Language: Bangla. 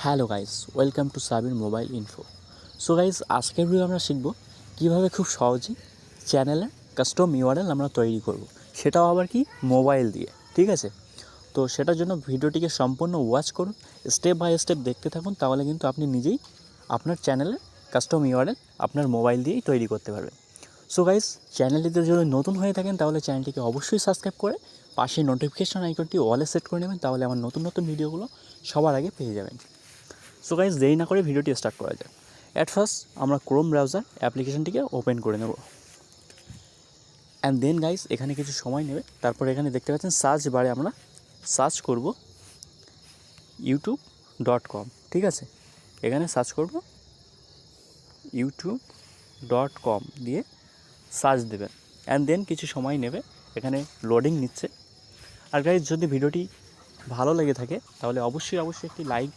Hello guys, welcome to Sabir mobile info. So guys, আজকের ভিডিও আমরা শিখব কীভাবে খুব সহজেই চ্যানেলের কাস্টম ইউআরএল আমরা তৈরি করব, সেটাও আবার কি মোবাইল দিয়ে। ঠিক আছে, তো সেটার জন্য ভিডিওটিকে সম্পূর্ণ ওয়াচ করুন, স্টেপ বাই স্টেপ দেখতে থাকুন, তাহলে কিন্তু আপনি নিজেই আপনার চ্যানেলের কাস্টম ইউআরএল আপনার মোবাইল দিয়েই তৈরি করতে পারবেন। সো গাইস, চ্যানেলটিতে যদি নতুন হয়ে থাকেন তাহলে চ্যানেলটিকে অবশ্যই সাবস্ক্রাইব করে পাশে নোটিফিকেশন আইকনটি অলে সেট করে নেবেন, তাহলে আমার নতুন নতুন ভিডিওগুলো সবার আগে পেয়ে যাবেন। সো গাইস, দেরি না করে ভিডিওটি স্টার্ট করা যায়। অ্যাট ফার্স্ট আমরা ক্রোম ব্রাউজার অ্যাপ্লিকেশনটিকে ওপেন করে নেব, অ্যান্ড দেন গাইস এখানে কিছু সময় নেবে। তারপর এখানে দেখতে পাচ্ছেন সার্চ বারে আমরা সার্চ করব youtube.com। ঠিক আছে, এখানে সার্চ করব youtube.com দিয়ে সার্চ দেবেন, অ্যান্ড দেন কিছু সময় নেবে, এখানে লোডিং নিচ্ছে। আর গাইস, যদি ভিডিওটি ভালো লেগে থাকে তাহলে অবশ্যই একটি লাইক